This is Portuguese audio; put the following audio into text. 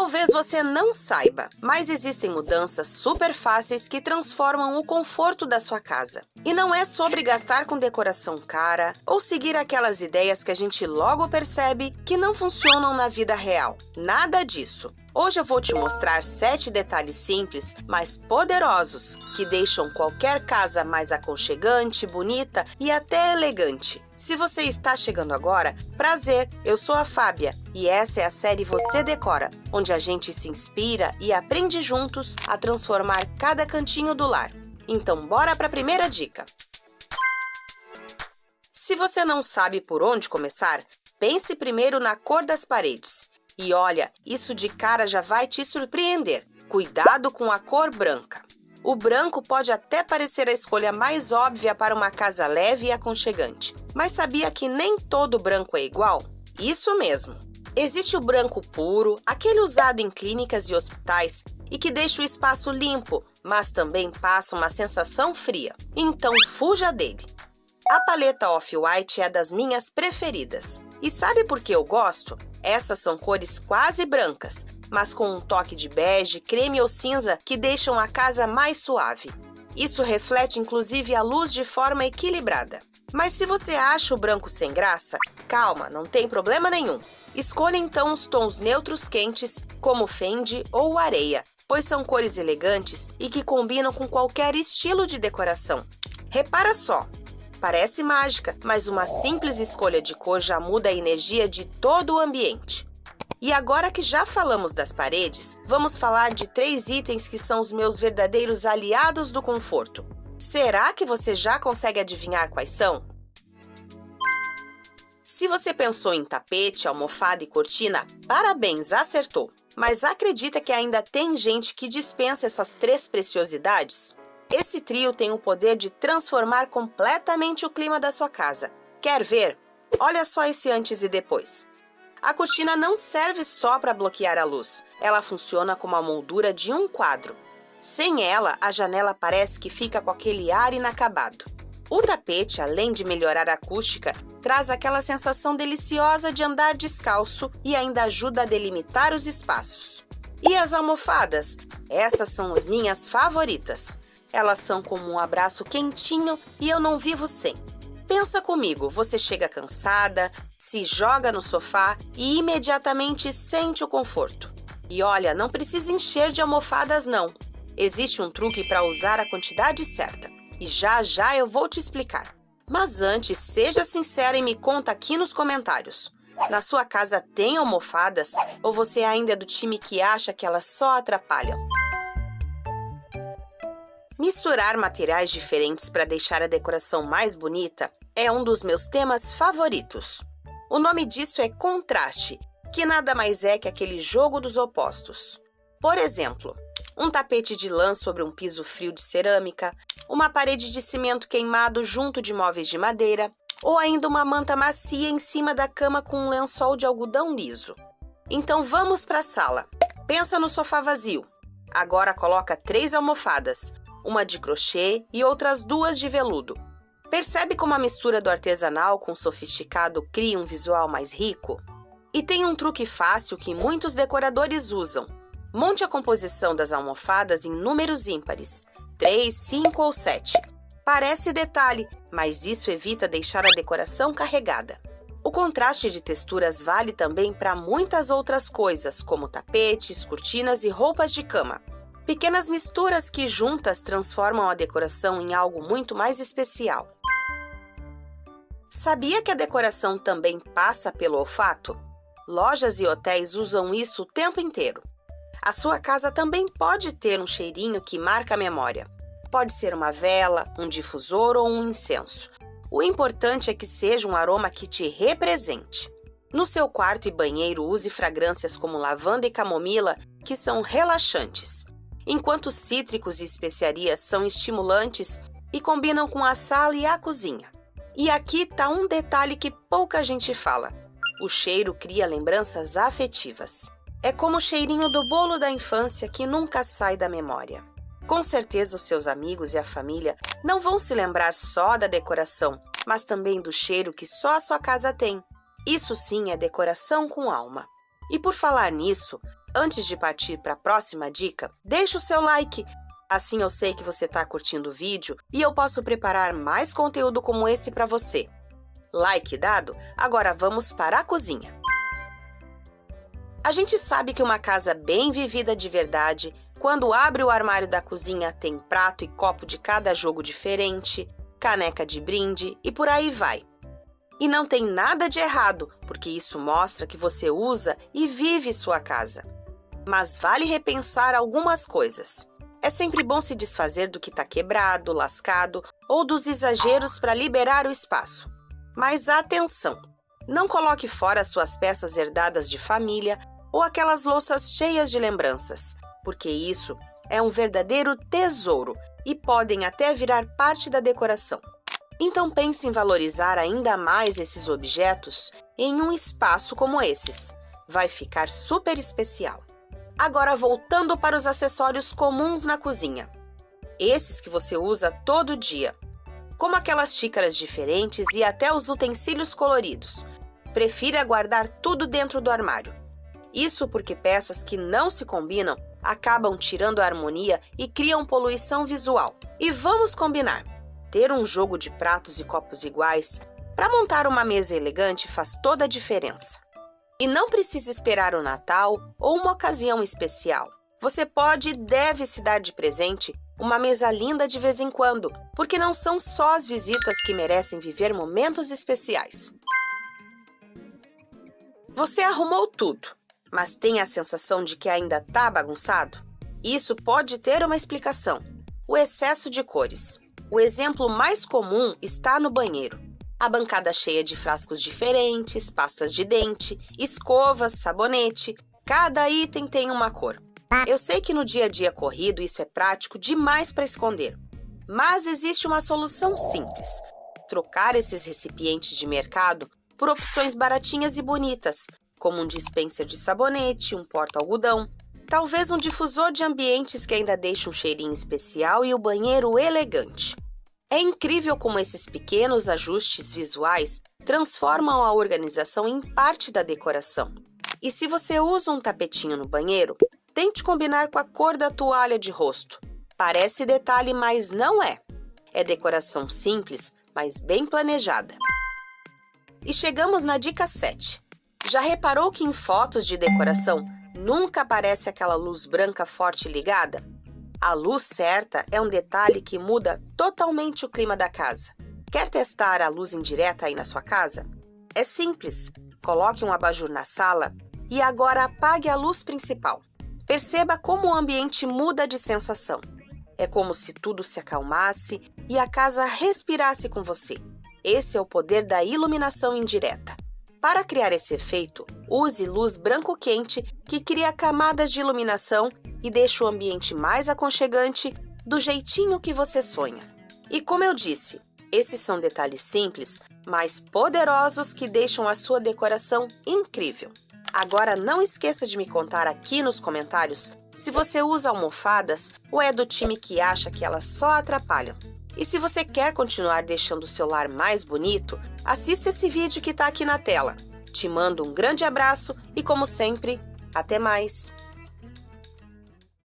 Talvez você não saiba, mas existem mudanças super fáceis que transformam o conforto da sua casa. E não é sobre gastar com decoração cara ou seguir aquelas ideias que a gente logo percebe que não funcionam na vida real. Nada disso. Hoje eu vou te mostrar 7 detalhes simples, mas poderosos, que deixam qualquer casa mais aconchegante, bonita e até elegante. Se você está chegando agora, prazer, eu sou a Fábia e essa é a série Você Decora, onde a gente se inspira e aprende juntos a transformar cada cantinho do lar. Então bora para a primeira dica. Se você não sabe por onde começar, pense primeiro na cor das paredes. E olha, isso de cara já vai te surpreender. Cuidado com a cor branca. O branco pode até parecer a escolha mais óbvia para uma casa leve e aconchegante. Mas sabia que nem todo branco é igual? Isso mesmo. Existe o branco puro, aquele usado em clínicas e hospitais e que deixa o espaço limpo, mas também passa uma sensação fria. Então fuja dele. A paleta Off-White é das minhas preferidas. E sabe por que eu gosto? Essas são cores quase brancas, mas com um toque de bege, creme ou cinza que deixam a casa mais suave. Isso reflete inclusive a luz de forma equilibrada. Mas se você acha o branco sem graça, calma, não tem problema nenhum. Escolha então os tons neutros quentes, como Fendi ou areia, pois são cores elegantes e que combinam com qualquer estilo de decoração. Repara só! Parece mágica, mas uma simples escolha de cor já muda a energia de todo o ambiente. E agora que já falamos das paredes, vamos falar de 3 itens que são os meus verdadeiros aliados do conforto. Será que você já consegue adivinhar quais são? Se você pensou em tapete, almofada e cortina, parabéns, acertou! Mas acredita que ainda tem gente que dispensa essas 3 preciosidades? Esse trio tem o poder de transformar completamente o clima da sua casa. Quer ver? Olha só esse antes e depois. A cortina não serve só para bloquear a luz. Ela funciona como a moldura de um quadro. Sem ela, a janela parece que fica com aquele ar inacabado. O tapete, além de melhorar a acústica, traz aquela sensação deliciosa de andar descalço e ainda ajuda a delimitar os espaços. E as almofadas? Essas são as minhas favoritas. Elas são como um abraço quentinho e eu não vivo sem. Pensa comigo, você chega cansada, se joga no sofá e imediatamente sente o conforto. E olha, não precisa encher de almofadas não. Existe um truque para usar a quantidade certa. E já já eu vou te explicar. Mas antes, seja sincera e me conta aqui nos comentários. Na sua casa tem almofadas ou você ainda é do time que acha que elas só atrapalham? Misturar materiais diferentes para deixar a decoração mais bonita é um dos meus temas favoritos. O nome disso é contraste, que nada mais é que aquele jogo dos opostos. Por exemplo, um tapete de lã sobre um piso frio de cerâmica, uma parede de cimento queimado junto de móveis de madeira, ou ainda uma manta macia em cima da cama com um lençol de algodão liso. Então vamos para a sala. Pensa no sofá vazio. Agora coloca 3 almofadas, uma de crochê e outras 2 de veludo. Percebe como a mistura do artesanal com o sofisticado cria um visual mais rico? E tem um truque fácil que muitos decoradores usam. Monte a composição das almofadas em números ímpares, 3, 5 ou 7. Parece detalhe, mas isso evita deixar a decoração carregada. O contraste de texturas vale também para muitas outras coisas, como tapetes, cortinas e roupas de cama. Pequenas misturas que juntas transformam a decoração em algo muito mais especial. Sabia que a decoração também passa pelo olfato? Lojas e hotéis usam isso o tempo inteiro. A sua casa também pode ter um cheirinho que marca a memória. Pode ser uma vela, um difusor ou um incenso. O importante é que seja um aroma que te represente. No seu quarto e banheiro, use fragrâncias como lavanda e camomila, que são relaxantes, enquanto cítricos e especiarias são estimulantes e combinam com a sala e a cozinha. E aqui está um detalhe que pouca gente fala. O cheiro cria lembranças afetivas. É como o cheirinho do bolo da infância que nunca sai da memória. Com certeza os seus amigos e a família não vão se lembrar só da decoração, mas também do cheiro que só a sua casa tem. Isso sim é decoração com alma. E por falar nisso, antes de partir para a próxima dica, deixa o seu like. Assim eu sei que você está curtindo o vídeo e eu posso preparar mais conteúdo como esse para você. Like dado, agora vamos para a cozinha. A gente sabe que uma casa bem vivida de verdade, quando abre o armário da cozinha, tem prato e copo de cada jogo diferente, caneca de brinde e por aí vai. E não tem nada de errado, porque isso mostra que você usa e vive sua casa. Mas vale repensar algumas coisas. É sempre bom se desfazer do que está quebrado, lascado ou dos exageros para liberar o espaço. Mas atenção! Não coloque fora suas peças herdadas de família ou aquelas louças cheias de lembranças, porque isso é um verdadeiro tesouro e podem até virar parte da decoração. Então pense em valorizar ainda mais esses objetos em um espaço como esses. Vai ficar super especial. Agora voltando para os acessórios comuns na cozinha. Esses que você usa todo dia, como aquelas xícaras diferentes e até os utensílios coloridos. Prefira guardar tudo dentro do armário. Isso porque peças que não se combinam acabam tirando a harmonia e criam poluição visual. E vamos combinar! Ter um jogo de pratos e copos iguais para montar uma mesa elegante faz toda a diferença. E não precisa esperar o Natal ou uma ocasião especial. Você pode e deve se dar de presente uma mesa linda de vez em quando, porque não são só as visitas que merecem viver momentos especiais. Você arrumou tudo, mas tem a sensação de que ainda está bagunçado? Isso pode ter uma explicação: o excesso de cores. O exemplo mais comum está no banheiro. A bancada cheia de frascos diferentes, pastas de dente, escovas, sabonete. Cada item tem uma cor. Eu sei que no dia a dia corrido isso é prático demais para esconder. Mas existe uma solução simples: trocar esses recipientes de mercado por opções baratinhas e bonitas, como um dispenser de sabonete, um porta-algodão, talvez um difusor de ambientes que ainda deixa um cheirinho especial e o banheiro elegante. É incrível como esses pequenos ajustes visuais transformam a organização em parte da decoração. E se você usa um tapetinho no banheiro, tente combinar com a cor da toalha de rosto. Parece detalhe, mas não é. É decoração simples, mas bem planejada. E chegamos na dica 7. Já reparou que em fotos de decoração nunca aparece aquela luz branca forte ligada? A luz certa é um detalhe que muda totalmente o clima da casa. Quer testar a luz indireta aí na sua casa? É simples. Coloque um abajur na sala e agora apague a luz principal. Perceba como o ambiente muda de sensação. É como se tudo se acalmasse e a casa respirasse com você. Esse é o poder da iluminação indireta. Para criar esse efeito, use luz branco-quente que cria camadas de iluminação e deixa o ambiente mais aconchegante do jeitinho que você sonha. E como eu disse, esses são detalhes simples, mas poderosos que deixam a sua decoração incrível. Agora não esqueça de me contar aqui nos comentários se você usa almofadas ou é do time que acha que elas só atrapalham. E se você quer continuar deixando o seu lar mais bonito, assista esse vídeo que está aqui na tela. Te mando um grande abraço e, como sempre, até mais!